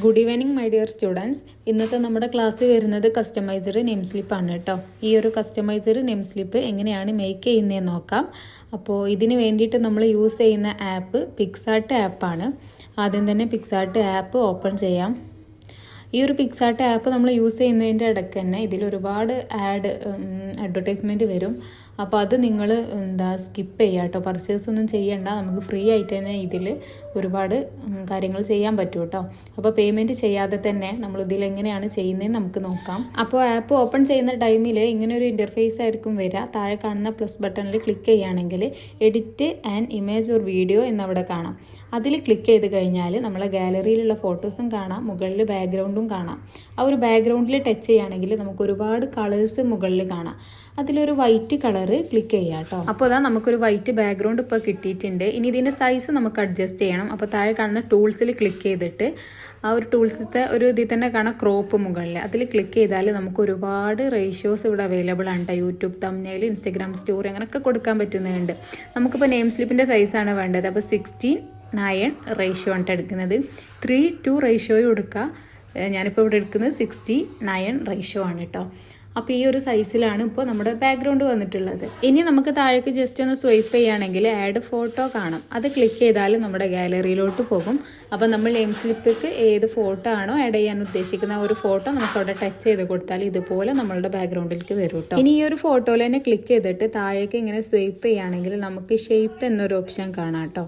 Good evening my dear students. ഇന്നത്തെ നമ്മുടെ ക്ലാസ്സിൽ വരുന്നത് കസ്റ്റമൈസർ നെയിം സ്ലിപ്പാണ് കേട്ടോ. ഈ ഒരു കസ്റ്റമൈസർ നെയിം സ്ലിപ്പ് എങ്ങനെയാണ് മേക്ക് ചെയ്യുന്നതെന്ന് നോക്കാം. അപ്പോൾ ഇതിന് വേണ്ടിയിട്ട് നമ്മൾ യൂസ് ചെയ്യുന്ന ആപ്പ് പിക്സാർട്ട് ആപ്പാണ്. ആദ്യം തന്നെ പിക്സാർട്ട് ആപ്പ് ഓപ്പൺ ചെയ്യാം. ഈ ഒരു പിക്സാർട്ട് ആപ്പ് നമ്മൾ യൂസ് ചെയ്യുന്നതിൻ്റെ ഇടയ്ക്ക് തന്നെ ഇതിൽ ഒരുപാട് അഡ്വർടൈസ്മെൻറ്റ് വരും. അപ്പോൾ അത് നിങ്ങൾ സ്കിപ്പ് ചെയ്യുക കേട്ടോ. പർച്ചേസ് ഒന്നും ചെയ്യണ്ട, നമുക്ക് ഫ്രീ ആയിട്ട് തന്നെ ഇതിൽ ഒരുപാട് കാര്യങ്ങൾ ചെയ്യാൻ പറ്റും കേട്ടോ. അപ്പോൾ പേയ്മെൻറ്റ് ചെയ്യാതെ തന്നെ നമ്മൾ ഇതിൽ എങ്ങനെയാണ് ചെയ്യുന്നതെന്ന് നമുക്ക് നോക്കാം. അപ്പോൾ ആപ്പ് ഓപ്പൺ ചെയ്യുന്ന ടൈമിൽ ഇങ്ങനെ ഒരു ഇൻ്റർഫേസ് ആയിരിക്കും വരിക. താഴെ കാണുന്ന പ്ലസ് ബട്ടണിൽ ക്ലിക്ക് ചെയ്യുകയാണെങ്കിൽ edit and image or video എന്നവിടെ കാണാം. അതിൽ ക്ലിക്ക് ചെയ്ത് കഴിഞ്ഞാൽ നമ്മളെ ഗാലറിയിലുള്ള ഫോട്ടോസും കാണാം, മുകളിൽ ബാക്ക്ഗ്രൗണ്ടും കാണാം. ആ ഒരു ബാക്ക്ഗ്രൗണ്ടിൽ ടച്ച് ചെയ്യുകയാണെങ്കിൽ നമുക്ക് ഒരുപാട് കളേഴ്സ് മുകളിൽ കാണാം. അതിലൊരു വൈറ്റ് കളറ് ക്ലിക്ക് ചെയ്യാം കേട്ടോ. അപ്പോൾ അതാ നമുക്കൊരു വൈറ്റ് ബാക്ക്ഗ്രൗണ്ട് ഇപ്പോൾ കിട്ടിയിട്ടുണ്ട്. ഇനി ഇതിൻ്റെ സൈസ് നമുക്ക് അഡ്ജസ്റ്റ് ചെയ്യണം. അപ്പോൾ താഴെ കാണുന്ന ടൂൾസിൽ ക്ലിക്ക് ചെയ്തിട്ട് ആ ഒരു ടൂൾസിലത്തെ ഒരു ഇതിൽ തന്നെ കാണാം ക്രോപ്പ് മുകളിൽ. അതിൽ ക്ലിക്ക് ചെയ്താൽ നമുക്ക് ഒരുപാട് റേഷ്യോസ് ഇവിടെ അവൈലബിൾ ആണ് കേട്ടോ. യൂട്യൂബ് തംബ്നെയിൽ, ഇൻസ്റ്റഗ്രാം സ്റ്റോറി അങ്ങനെയൊക്കെ കൊടുക്കാൻ പറ്റുന്നുണ്ട്. നമുക്കിപ്പോൾ നെയിം സ്ലിപ്പിൻ്റെ സൈസാണ് വേണ്ടത്. അപ്പോൾ 16:9 റേഷ്യോ ആണ് എടുക്കുന്നത്. 3:2 റേഷ്യോയും എടുക്കുക. ഞാനിപ്പോൾ ഇവിടെ എടുക്കുന്നത് 69 റേഷ്യോ ആണ് കേട്ടോ. അപ്പോൾ ഈ ഒരു സൈസിലാണ് ഇപ്പോൾ നമ്മുടെ ബാക്ക്ഗ്രൗണ്ട് വന്നിട്ടുള്ളത്. ഇനി നമുക്ക് താഴേക്ക് ജസ്റ്റ് ഒന്ന് സ്വൈപ്പ് ചെയ്യുകയാണെങ്കിൽ ആഡ് ഫോട്ടോ കാണാം. അത് ക്ലിക്ക് ചെയ്താൽ നമ്മുടെ ഗാലറിയിലോട്ട് പോകും. അപ്പോൾ നമ്മൾ നെയിം സ്ലിപ്പിക്ക് ഏത് ഫോട്ടോ ആണോ ആഡ് ചെയ്യാൻ ഉദ്ദേശിക്കുന്ന ഒരു ഫോട്ടോ നമുക്ക് അവിടെ ടച്ച് ചെയ്ത് കൊടുത്താൽ ഇതുപോലെ നമ്മളുടെ ബാക്ക്ഗ്രൗണ്ടിലേക്ക് വരും കേട്ടോ. ഇനി ഈ ഒരു ഫോട്ടോയിൽ തന്നെ ക്ലിക്ക് ചെയ്തിട്ട് താഴേക്ക് ഇങ്ങനെ സ്വൈപ്പ് ചെയ്യുകയാണെങ്കിൽ നമുക്ക് ഷേപ്പ് എന്നൊരു ഓപ്ഷൻ കാണാം കേട്ടോ.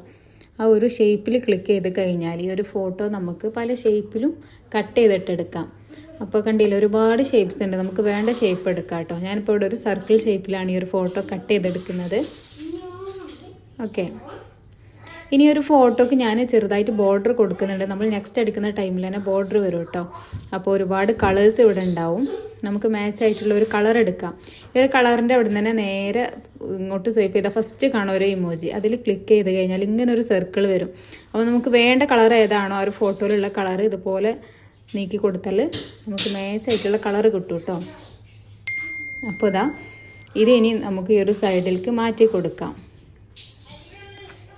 ആ ഒരു ഷേപ്പിൽ ക്ലിക്ക് ചെയ്ത് കഴിഞ്ഞാൽ ഈ ഒരു ഫോട്ടോ നമുക്ക് പല ഷേപ്പിലും കട്ട് ചെയ്തിട്ടെടുക്കാം. അപ്പോൾ കണ്ടില്ല, ഒരുപാട് ഷേപ്സ് ഉണ്ട്. നമുക്ക് വേണ്ട ഷേപ്പ് എടുക്കാം കേട്ടോ. ഞാനിപ്പോൾ ഇവിടെ ഒരു സർക്കിൾ ഷേപ്പിലാണ് ഈ ഒരു ഫോട്ടോ കട്ട് ചെയ്തെടുക്കുന്നത്. ഓക്കെ, ഇനി ഒരു ഫോട്ടോക്ക് ഞാൻ ചെറുതായിട്ട് ബോർഡർ കൊടുക്കുന്നുണ്ട്. നമ്മൾ നെക്സ്റ്റ് എടുക്കുന്ന ടൈമിൽ തന്നെ ബോർഡർ വരും കേട്ടോ. അപ്പോൾ ഒരുപാട് കളേഴ്സ് ഇവിടെ ഉണ്ടാവും. നമുക്ക് മാച്ച് ആയിട്ടുള്ള ഒരു കളർ എടുക്കാം. ഈ ഒരു കളറിൻ്റെ അവിടെ നിന്ന് തന്നെ നേരെ ഇങ്ങോട്ട് സ്വൈപ്പ് ചെയ്താൽ ഫസ്റ്റ് കാണും ഒരു ഇമോജി. അതിൽ ക്ലിക്ക് ചെയ്ത് കഴിഞ്ഞാൽ ഇങ്ങനെ ഒരു സർക്കിൾ വരും. അപ്പോൾ നമുക്ക് വേണ്ട കളർ ഏതാണോ ആ ഒരു ഫോട്ടോയിലുള്ള കളർ ഇതുപോലെ നീക്കി കൊടുത്താൽ നമുക്ക് മാച്ച് ആയിട്ടുള്ള കളർ കിട്ടും കേട്ടോ. അപ്പോൾ ഇത് ഇനി നമുക്ക് ഈ ഒരു സൈഡിലേക്ക് മാറ്റി കൊടുക്കാം.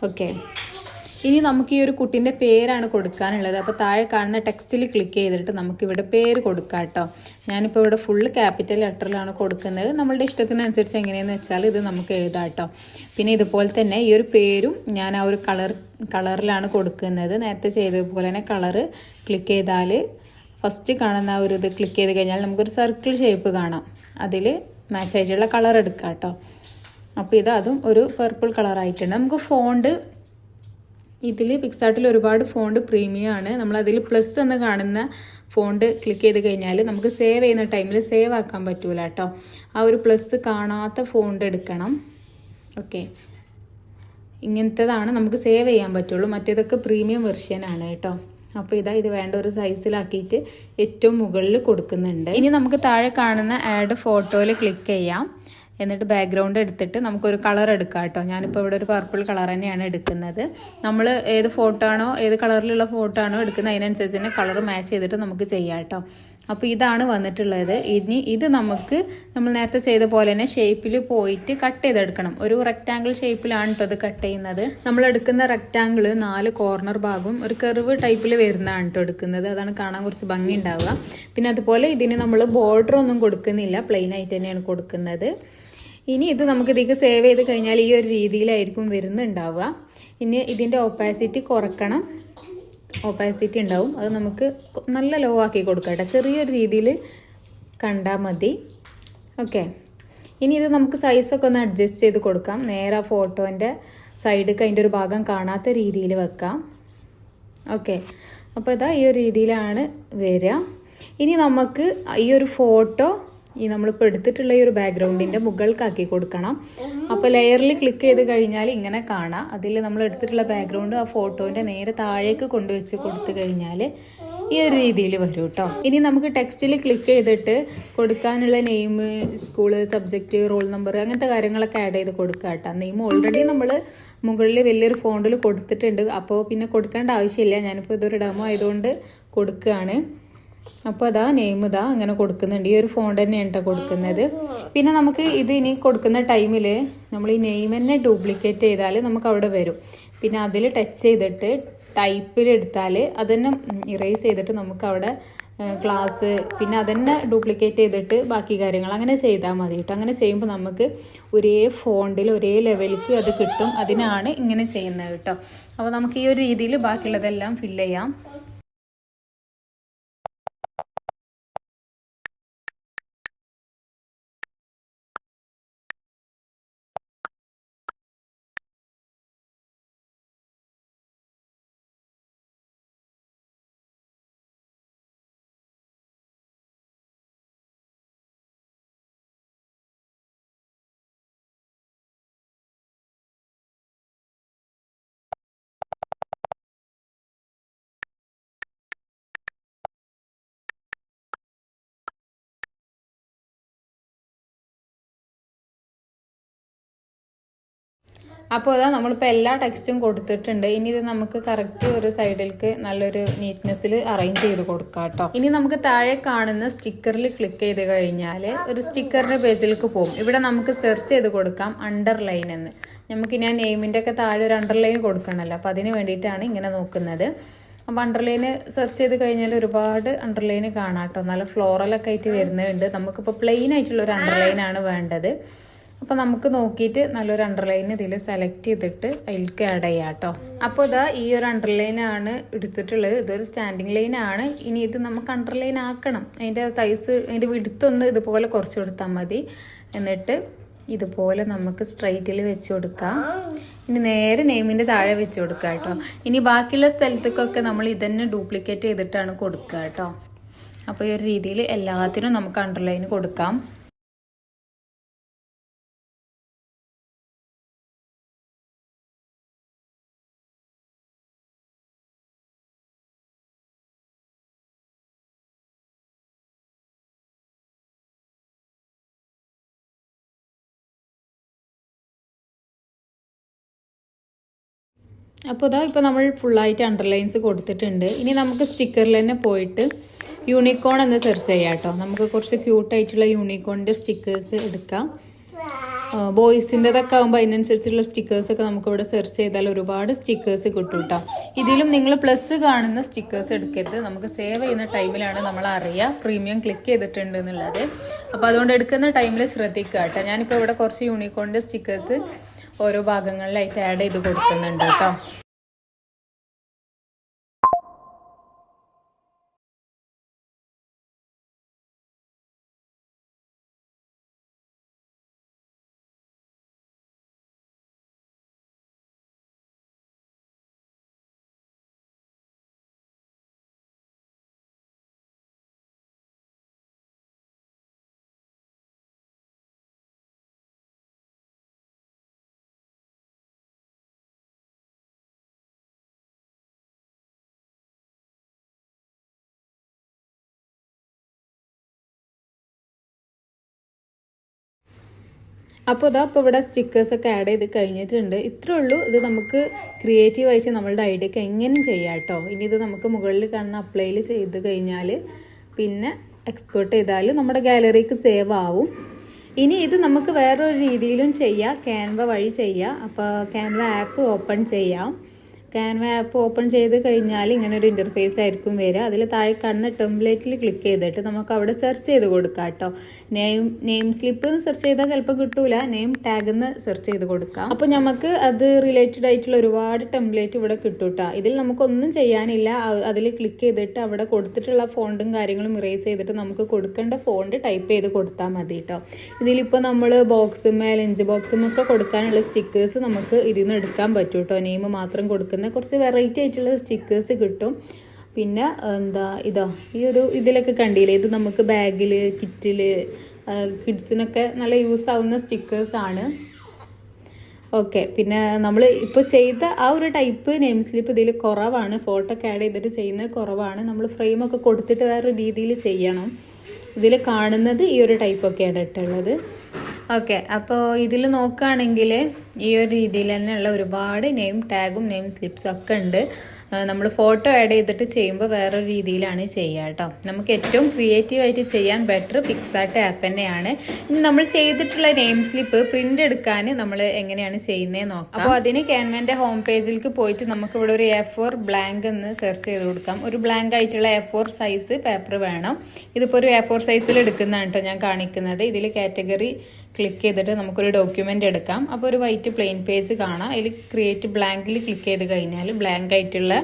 ഓക്കെ, ഇനി നമുക്ക് ഈ ഒരു കുട്ടീൻ്റെ പേരാണ് കൊടുക്കാനുള്ളത്. അപ്പോൾ താഴെ കാണുന്ന ടെക്സ്റ്റിൽ ക്ലിക്ക് ചെയ്തിട്ട് നമുക്കിവിടെ പേര് കൊടുക്കാം കേട്ടോ. ഞാനിപ്പോൾ ഇവിടെ ഫുള്ള് ക്യാപിറ്റൽ ലെറ്ററിലാണ് കൊടുക്കുന്നത്. നമ്മളുടെ ഇഷ്ടത്തിനനുസരിച്ച് എങ്ങനെയെന്ന് വെച്ചാൽ ഇത് നമുക്ക് എഴുതാം കേട്ടോ. പിന്നെ ഇതുപോലെ തന്നെ ഈ ഒരു പേരും ഞാൻ ആ ഒരു കളറിലാണ് കൊടുക്കുന്നത്. നേരത്തെ ചെയ്തതുപോലെ തന്നെ കളറ് ക്ലിക്ക് ചെയ്താൽ ഫസ്റ്റ് കാണുന്ന ഒരു ഇത് ക്ലിക്ക് ചെയ്ത് കഴിഞ്ഞാൽ നമുക്കൊരു സർക്കിൾ ഷേപ്പ് കാണാം. അതിൽ മാച്ച് ആയിട്ടുള്ള കളർ എടുക്കാം കേട്ടോ. അപ്പോൾ അതും ഒരു പർപ്പിൾ കളറായിട്ടുണ്ട്. നമുക്ക് ഫോണ്ട് ഇതിൽ പിക്സാർട്ടിൽ ഒരുപാട് ഫോണ്ട് പ്രീമിയം ആണ്. നമ്മളതിൽ പ്ലസ് എന്ന് കാണുന്ന ഫോണ്ട് ക്ലിക്ക് ചെയ്ത് കഴിഞ്ഞാൽ നമുക്ക് സേവ് ചെയ്യുന്ന ടൈമിൽ സേവ് ആക്കാൻ പറ്റൂല കേട്ടോ. ആ ഒരു പ്ലസ് കാണാത്ത ഫോണ്ട് എടുക്കണം. ഓക്കെ, ഇങ്ങനത്തേതാണ് നമുക്ക് സേവ് ചെയ്യാൻ പറ്റുള്ളൂ. മറ്റേതൊക്കെ പ്രീമിയം വെർഷനാണ് കേട്ടോ. അപ്പോൾ ഇത് വേണ്ട ഒരു സൈസിലാക്കിയിട്ട് ഏറ്റവും മുകളിൽ കൊടുക്കുന്നുണ്ട്. ഇനി നമുക്ക് താഴെ കാണുന്ന ആഡ് ഫോട്ടോയിൽ ക്ലിക്ക് ചെയ്യാം. എന്നിട്ട് ബാക്ക്ഗ്രൗണ്ട് എടുത്തിട്ട് നമുക്കൊരു കളർ എടുക്കാം കേട്ടോ. ഞാനിപ്പോൾ ഇവിടെ ഒരു പർപ്പിൾ കളർ തന്നെയാണ് എടുക്കുന്നത്. നമ്മൾ ഏത് ഫോട്ടോ ആണോ ഏത് കളറിലുള്ള ഫോട്ടോ ആണോ എടുക്കുന്നത് അതിനനുസരിച്ച് തന്നെ കളർ മാച്ച് ചെയ്തിട്ട് നമുക്ക് ചെയ്യാം കേട്ടോ. അപ്പോൾ ഇതാണ് വന്നിട്ടുള്ളത്. ഇനി ഇത് നമ്മൾ നേരത്തെ ചെയ്ത പോലെ തന്നെ ഷേപ്പിൽ പോയിട്ട് കട്ട് ചെയ്തെടുക്കണം. ഒരു റെക്റ്റാങ്കിൾ ഷേപ്പിലാണ് കേട്ടോ ഇത് കട്ട് ചെയ്യുന്നത്. നമ്മൾ എടുക്കുന്ന റെക്റ്റാങ്കിൾ 4 കോർണർ ഭാഗവും ഒരു കർവ് ടൈപ്പിൽ വരുന്നതാണ് കേട്ടോ എടുക്കുന്നത്. അതാണ് കാണാൻ കുറച്ച് ഭംഗി ഉണ്ടാവുക. പിന്നെ അതുപോലെ ഇതിന് നമ്മൾ ബോർഡർ ഒന്നും കൊടുക്കുന്നില്ല, പ്ലെയിൻ ആയിട്ട് തന്നെയാണ് കൊടുക്കുന്നത്. ഇനി ഇത് നമുക്ക് ഇതിലേക്ക് സേവ് ചെയ്ത് കഴിഞ്ഞാൽ ഈ ഒരു രീതിയിലായിരിക്കും വരുന്നുണ്ടാവുക. ഇനി ഇതിൻ്റെ ഓപ്പാസിറ്റി കുറക്കണം. ഓപ്പാസിറ്റി ഉണ്ടാവും, അത് നമുക്ക് നല്ല ലോ ആക്കി കൊടുക്കാം കേട്ടോ. ചെറിയൊരു രീതിയിൽ കണ്ടാൽ മതി. ഓക്കെ, ഇനി ഇത് നമുക്ക് സൈസൊക്കെ ഒന്ന് അഡ്ജസ്റ്റ് ചെയ്ത് കൊടുക്കാം. നേരെ ഫോട്ടോൻ്റെ സൈഡിലേക്ക് അതിൻ്റെ ഒരു ഭാഗം കാണാത്ത രീതിയിൽ വെക്കാം. ഓക്കെ, അപ്പോൾ ഈ ഒരു രീതിയിലാണ് വരിക. ഇനി നമുക്ക് ഈ ഒരു ഫോട്ടോ നമ്മളിപ്പോൾ എടുത്തിട്ടുള്ള ഈ ഒരു ബാക്ക്ഗ്രൗണ്ടിൻ്റെ മുകൾക്കാക്കി കൊടുക്കണം. അപ്പോൾ ലെയറിൽ ക്ലിക്ക് ചെയ്ത് കഴിഞ്ഞാൽ ഇങ്ങനെ കാണാം. അതിൽ നമ്മൾ എടുത്തിട്ടുള്ള ബാക്ക്ഗ്രൗണ്ട് ആ ഫോട്ടോൻ്റെ നേരെ താഴേക്ക് കൊണ്ടുവച്ച് കൊടുത്തു കഴിഞ്ഞാൽ ഈ ഒരു രീതിയിൽ വരും കേട്ടോ. ഇനി നമുക്ക് ടെക്സ്റ്റിൽ ക്ലിക്ക് ചെയ്തിട്ട് കൊടുക്കാനുള്ള name, school, subject, roll number അങ്ങനത്തെ കാര്യങ്ങളൊക്കെ ആഡ് ചെയ്ത് കൊടുക്കുക കേട്ടോ. നെയിം ഓൾറെഡി നമ്മൾ മുകളിൽ വലിയൊരു ഫോണ്ടിൽ കൊടുത്തിട്ടുണ്ട്. അപ്പോൾ പിന്നെ കൊടുക്കേണ്ട ആവശ്യമില്ല. ഞാനിപ്പോൾ ഇതൊരു ഡെമോ ആയതുകൊണ്ട് കൊടുക്കുകയാണ്. അപ്പോൾ നെയിം അങ്ങനെ കൊടുക്കുന്നുണ്ട്. ഈ ഒരു ഫോണ്ട് തന്നെയാണ് കേട്ടോ കൊടുക്കുന്നത്. പിന്നെ നമുക്ക് ഇത് ഇനി കൊടുക്കുന്ന ടൈമിൽ നമ്മൾ ഈ നെയിം തന്നെ ഡ്യൂപ്ലിക്കേറ്റ് ചെയ്താൽ നമുക്ക് അവിടെ വരും. പിന്നെ അതിൽ ടച്ച് ചെയ്തിട്ട് ടൈപ്പിലെടുത്താൽ അതന്നെ ഇറേസ് ചെയ്തിട്ട് നമുക്ക് അവിടെ ക്ലാസ് പിന്നെ അതന്നെ ഡ്യൂപ്ലിക്കേറ്റ് ചെയ്തിട്ട് ബാക്കി കാര്യങ്ങൾ അങ്ങനെ ചെയ്താൽ മതി കേട്ടോ. അങ്ങനെ ചെയ്യുമ്പോൾ നമുക്ക് ഒരേ ഫോണ്ടിൽ ഒരേ ലെവലിലേക്ക് അത് കിട്ടും. അതിനാണ് ഇങ്ങനെ ചെയ്യുന്നത് കേട്ടോ. അപ്പോൾ നമുക്ക് ഈ ഒരു രീതിയിൽ ബാക്കിയുള്ളതെല്ലാം ഫില്ല് ചെയ്യാം. അപ്പോൾ അതാ നമ്മളിപ്പോൾ എല്ലാ ടെക്സ്റ്റും കൊടുത്തിട്ടുണ്ട്. ഇനി ഇത് നമുക്ക് കറക്റ്റ് ഒരു സൈഡിലേക്ക് നല്ലൊരു നീറ്റ്നെസ്സിൽ അറേഞ്ച് ചെയ്ത് കൊടുക്കാം കേട്ടോ. ഇനി നമുക്ക് താഴെ കാണുന്ന സ്റ്റിക്കറിൽ ക്ലിക്ക് ചെയ്ത് കഴിഞ്ഞാൽ ഒരു സ്റ്റിക്കറിൻ്റെ പേജിലേക്ക് പോകും. ഇവിടെ നമുക്ക് സെർച്ച് ചെയ്ത് കൊടുക്കാം അണ്ടർലൈൻ എന്ന്. നമുക്ക് ഞാൻ നെയിമിൻ്റെ ഒക്കെ താഴെ ഒരു അണ്ടർലൈൻ കൊടുക്കണമല്ലോ, അപ്പോൾ അതിന് വേണ്ടിയിട്ടാണ് ഇങ്ങനെ നോക്കുന്നത്. അപ്പോൾ അണ്ടർലൈന് സെർച്ച് ചെയ്ത് കഴിഞ്ഞാൽ ഒരുപാട് അണ്ടർലൈന് കാണാം കേട്ടോ. നല്ല ഫ്ലോറലൊക്കെ ആയിട്ട് വരുന്നുണ്ട്. നമുക്കിപ്പോൾ പ്ലെയിൻ ആയിട്ടുള്ളൊരു അണ്ടർലൈനാണ് വേണ്ടത്. അപ്പോൾ നമുക്ക് നോക്കിയിട്ട് നല്ലൊരു അണ്ടർലൈൻ ഇതിൽ സെലക്ട് ചെയ്തിട്ട് അതിലേക്ക് ആഡ് ചെയ്യാം കേട്ടോ. അപ്പോൾ ഇതാ ഈ ഒരു അണ്ടർലൈനാണ് എടുത്തിട്ടുള്ളത്. ഇതൊരു സ്റ്റാൻഡിങ് ലൈനാണ്. ഇനി ഇത് നമുക്ക് അണ്ടർലൈൻ ആക്കണം. അതിൻ്റെ സൈസ് അതിൻ്റെ വിടുത്തൊന്ന് ഇതുപോലെ കുറച്ച് കൊടുത്താൽ മതി. എന്നിട്ട് ഇതുപോലെ നമുക്ക് സ്ട്രൈറ്റിൽ വെച്ച് കൊടുക്കാം. ഇനി നേരെ നെയിമിൻ്റെ താഴെ വെച്ച് കൊടുക്കുക കേട്ടോ. ഇനി ബാക്കിയുള്ള സ്ഥലത്തേക്കൊക്കെ നമ്മൾ ഇതന്നെ ഡ്യൂപ്ലിക്കേറ്റ് ചെയ്തിട്ടാണ് കൊടുക്കുക കേട്ടോ. അപ്പോൾ ഈ ഒരു രീതിയിൽ എല്ലാത്തിനും നമുക്ക് അണ്ടർലൈൻ കൊടുക്കാം. അപ്പോൾ ഇതാ ഇപ്പോൾ നമ്മൾ ഫുള്ളായിട്ട് അണ്ടർലൈൻസ് കൊടുത്തിട്ടുണ്ട്. ഇനി നമുക്ക് സ്റ്റിക്കറിൽ തന്നെ പോയിട്ട് യൂണിക്കോൺ എന്ന് സെർച്ച് ചെയ്യാം കേട്ടോ. നമുക്ക് കുറച്ച് ക്യൂട്ടായിട്ടുള്ള യൂണിക്കോണിൻ്റെ സ്റ്റിക്കേഴ്സ് എടുക്കാം. ബോയ്സിൻ്റെതൊക്കെ ആകുമ്പോൾ അതിനനുസരിച്ചുള്ള സ്റ്റിക്കേഴ്സൊക്കെ നമുക്കിവിടെ സെർച്ച് ചെയ്താൽ ഒരുപാട് സ്റ്റിക്കേഴ്സ് കിട്ടും കേട്ടോ. ഇതിലും നിങ്ങൾ പ്ലസ് കാണുന്ന സ്റ്റിക്കേഴ്സ് എടുക്കരുത്. നമുക്ക് സേവ് ചെയ്യുന്ന ടൈമിലാണ് നമ്മൾ അറിയുക പ്രീമിയം ക്ലിക്ക് ചെയ്തിട്ടുണ്ട് എന്നുള്ളത്. അപ്പോൾ അതുകൊണ്ട് എടുക്കുന്ന ടൈമിൽ ശ്രദ്ധിക്കുക കേട്ടോ. ഞാനിപ്പോൾ ഇവിടെ കുറച്ച് യൂണിക്കോണിൻ്റെ സ്റ്റിക്കേഴ്സ് ഓരോ ഭാഗങ്ങളിലായിട്ട് ആഡ് ചെയ്ത് കൊടുക്കുന്നുണ്ട് കേട്ടോ. അപ്പോൾ ഇതാ ഇപ്പോൾ ഇവിടെ സ്റ്റിക്കേഴ്സൊക്കെ ആഡ് ചെയ്ത് കഴിഞ്ഞിട്ടുണ്ട്. ഇത്രേ ഉള്ളൂ. ഇത് നമുക്ക് ക്രിയേറ്റീവായിട്ട് നമ്മളുടെ ഐഡിയക്ക് എങ്ങനെയും ചെയ്യാം കേട്ടോ. ഇനി ഇത് നമുക്ക് മുകളിൽ കാണുന്ന അപ്ലൈയിൽ ചെയ്ത് കഴിഞ്ഞാൽ പിന്നെ എക്സ്പോർട്ട് ചെയ്താൽ നമ്മുടെ ഗാലറിക്ക് സേവ് ആവും. ഇനി ഇത് നമുക്ക് വേറൊരു രീതിയിലും ചെയ്യാം. ക്യാൻവ വഴി ചെയ്യാം. അപ്പോൾ ക്യാൻവ ആപ്പ് ഓപ്പൺ ചെയ്യാം. ക്യാൻവ ആപ്പ് ഓപ്പൺ ചെയ്ത് കഴിഞ്ഞാൽ ഇങ്ങനെ ഒരു ഇൻ്റർഫേസ് ആയിരിക്കും വരിക. അതിൽ താഴെ കാണുന്ന ടെംപ്ലേറ്റിൽ ക്ലിക്ക് ചെയ്തിട്ട് നമുക്ക് അവിടെ സെർച്ച് ചെയ്ത് കൊടുക്കാം കേട്ടോ. നെയിം സ്ലിപ്പ് എന്ന് സെർച്ച് ചെയ്താൽ ചിലപ്പോൾ കിട്ടൂല. നെയിം ടാഗ് എന്ന് സെർച്ച് ചെയ്ത് കൊടുക്കാം. അപ്പോൾ നമുക്ക് അത് റിലേറ്റഡ് ആയിട്ടുള്ള ഒരുപാട് ടെംപ്ലേറ്റ് ഇവിടെ കിട്ടും കേട്ടോ. ഇതിൽ നമുക്കൊന്നും ചെയ്യാനില്ല. അതിൽ ക്ലിക്ക് ചെയ്തിട്ട് അവിടെ കൊടുത്തിട്ടുള്ള ഫോണ്ടും കാര്യങ്ങളും ഇറേസ് ചെയ്തിട്ട് നമുക്ക് കൊടുക്കേണ്ട ഫോണ്ട് ടൈപ്പ് ചെയ്ത് കൊടുത്താൽ മതി കേട്ടോ. ഇതിലിപ്പോൾ നമ്മൾ ബോക്സുമേ ലഞ്ച് ബോക്സുമൊക്കെ കൊടുക്കാനുള്ള സ്റ്റിക്കേഴ്സ് നമുക്ക് ഇതിൽ നിന്ന് എടുക്കാൻ പറ്റും കേട്ടോ. നെയിം മാത്രം കൊടുക്കുന്ന കുറച്ച് വെറൈറ്റി ആയിട്ടുള്ള സ്റ്റിക്കേഴ്സ് കിട്ടും. പിന്നെ ഇതാ ഈ ഒരു ഇതിലൊക്കെ കണ്ടില്ലേ, ഇത് നമുക്ക് ബാഗിൽ കിറ്റിൽ കിഡ്സിനൊക്കെ നല്ല യൂസ് ആവുന്ന സ്റ്റിക്കേഴ്സാണ്. ഓക്കെ, പിന്നെ നമ്മൾ ഇപ്പോൾ ചെയ്ത ആ ഒരു ടൈപ്പ് നെയിം സ്ലിപ്പ് ഇതിൽ കുറവാണ്. ഫോട്ടോ ഒക്കെ ആഡ് ചെയ്തിട്ട് ചെയ്യുന്നത് കുറവാണ്. നമ്മൾ ഫ്രെയിമൊക്കെ കൊടുത്തിട്ട് വേറെ രീതിയിൽ ചെയ്യണം. ഇതിൽ കാണുന്നത് ഈ ഒരു ടൈപ്പൊക്കെയാണ് ഇട്ടുള്ളത്. ഓക്കെ, അപ്പോൾ ഇതിൽ നോക്കുകയാണെങ്കിൽ ഈ ഒരു രീതിയിൽ തന്നെയുള്ള ഒരുപാട് നെയിം ടാഗും നെയിം സ്ലിപ്സും ഒക്കെ ഉണ്ട്. നമ്മൾ ഫോട്ടോ ആഡ് ചെയ്തിട്ട് ചെയ്യുമ്പോൾ വേറൊരു രീതിയിലാണ് ചെയ്യുക കേട്ടോ. നമുക്ക് ഏറ്റവും ക്രിയേറ്റീവായിട്ട് ചെയ്യാൻ ബെറ്റർ പിക്സാർട്ട് ആപ്പ് തന്നെയാണ്. ഇനി നമ്മൾ ചെയ്തിട്ടുള്ള നെയിം സ്ലിപ്പ് പ്രിൻ്റ് എടുക്കാൻ നമ്മൾ എങ്ങനെയാണ് ചെയ്യുന്നത് നോക്കാം. അപ്പോൾ അതിന് ക്യാൻവൻ്റെ ഹോം പേജിലേക്ക് പോയിട്ട് നമുക്കിവിടെ ഒരു A4 ബ്ലാങ്ക് എന്ന് സെർച്ച് ചെയ്ത് കൊടുക്കാം. ഒരു ബ്ലാങ്ക് ആയിട്ടുള്ള A4 സൈസ് പേപ്പർ വേണം. ഇതിപ്പോൾ ഒരു A4 സൈസിൽ എടുക്കുന്നതാണ് കേട്ടോ ഞാൻ കാണിക്കുന്നത്. ഇതിൽ കാറ്റഗറി ക്ലിക്ക് ചെയ്തിട്ട് നമുക്കൊരു ഡോക്യുമെൻ്റ് എടുക്കാം. അപ്പോൾ ഒരു വൈറ്റ് പ്ലെയിൻ പേജ് കാണാം. അതിൽ ക്രിയേറ്റ് ബ്ലാങ്കിൽ ക്ലിക്ക് ചെയ്ത് കഴിഞ്ഞാൽ ബ്ലാങ്ക് ആയിട്ടുള്ള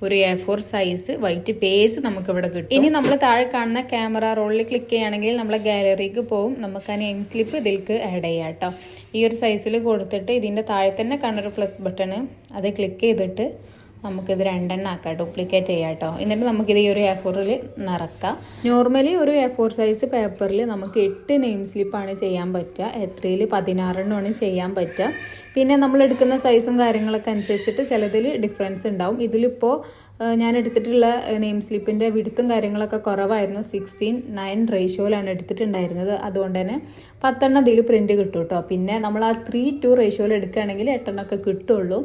ഒരു A4 സൈസ് വൈറ്റ് പേജ് നമുക്കിവിടെ കിട്ടും. ഇനി നമ്മൾ താഴെ കാണുന്ന ക്യാമറ റോളിൽ ക്ലിക്ക് ചെയ്യുകയാണെങ്കിൽ നമ്മളെ ഗാലറിക്ക് പോകും. നമുക്ക് ആ നെയിം സ്ലിപ്പ് ഇതിലേക്ക് ആഡ് ചെയ്യാം കേട്ടോ. ഈ ഒരു സൈസിൽ കൊടുത്തിട്ട് ഇതിൻ്റെ താഴെ തന്നെ കാണൊരു പ്ലസ് ബട്ടൺ അത് ക്ലിക്ക് ചെയ്തിട്ട് നമുക്കിത് 2 എണ്ണം ആക്കാം, ഡ്യൂപ്ലിക്കേറ്റ് ചെയ്യാം കേട്ടോ. എന്നിട്ട് നമുക്കിത് ഈ ഒരു A4ൽ നിറക്കാം. നോർമലി ഒരു A4 സൈസ് പേപ്പറിൽ നമുക്ക് 8 നെയിം സ്ലിപ്പാണ് ചെയ്യാൻ പറ്റുക. A3ൽ 16 എണ്ണമാണ് ചെയ്യാൻ പറ്റുക. പിന്നെ നമ്മൾ എടുക്കുന്ന സൈസും കാര്യങ്ങളൊക്കെ അനുസരിച്ചിട്ട് ചിലതിൽ ഡിഫറൻസ് ഉണ്ടാവും. ഇതിലിപ്പോൾ ഞാൻ എടുത്തിട്ടുള്ള നെയിം സ്ലിപ്പിൻ്റെ വിടുത്തും കാര്യങ്ങളൊക്കെ കുറവായിരുന്നു. 16:9 റേഷ്യോയിലാണ് എടുത്തിട്ടുണ്ടായിരുന്നത്. അതുകൊണ്ട് തന്നെ 10 എണ്ണം ഇതിൽ പ്രിൻറ്റ് കിട്ടും കേട്ടോ. പിന്നെ നമ്മൾ ആ 3:2 റേഷ്യോയിൽ എടുക്കുകയാണെങ്കിൽ 8 എണ്ണമൊക്കെ കിട്ടുള്ളൂ.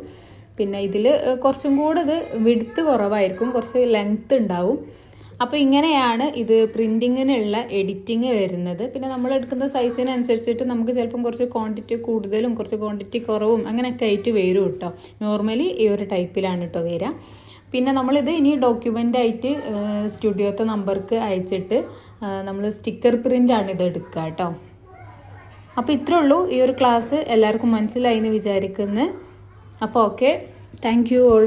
പിന്നെ ഇതിൽ കുറച്ചും കൂടെ ഇത് വിഡ്ത്ത് കുറവായിരിക്കും, കുറച്ച് ലെങ്ത്ത് ഉണ്ടാവും. അപ്പോൾ ഇങ്ങനെയാണ് ഇത് പ്രിൻറ്റിങ്ങിനുള്ള എഡിറ്റിങ് വരുന്നത്. പിന്നെ നമ്മൾ എടുക്കുന്ന സൈസിനനുസരിച്ചിട്ട് നമുക്ക് ചിലപ്പം കുറച്ച് ക്വാണ്ടിറ്റി കൂടുതലും കുറച്ച് ക്വാണ്ടിറ്റി കുറവും അങ്ങനെയൊക്കെ ആയിട്ട് വരും കേട്ടോ. നോർമലി ഈ ഒരു ടൈപ്പിലാണ് കേട്ടോ വരിക. പിന്നെ നമ്മളിത് ഇനി ഡോക്യുമെൻ്റ് ആയിട്ട് സ്റ്റുഡിയോത്തെ നമ്പർക്ക് അയച്ചിട്ട് നമ്മൾ സ്റ്റിക്കർ പ്രിൻ്റാണ് ഇത് എടുക്കുക കേട്ടോ. അപ്പോൾ ഇത്രേ ഉള്ളൂ. ഈ ഒരു ക്ലാസ് എല്ലാവർക്കും മനസ്സിലായി എന്ന് വിചാരിക്കുന്നു. അപ്പോൾ ഓക്കെ, താങ്ക് യു ഓൾ.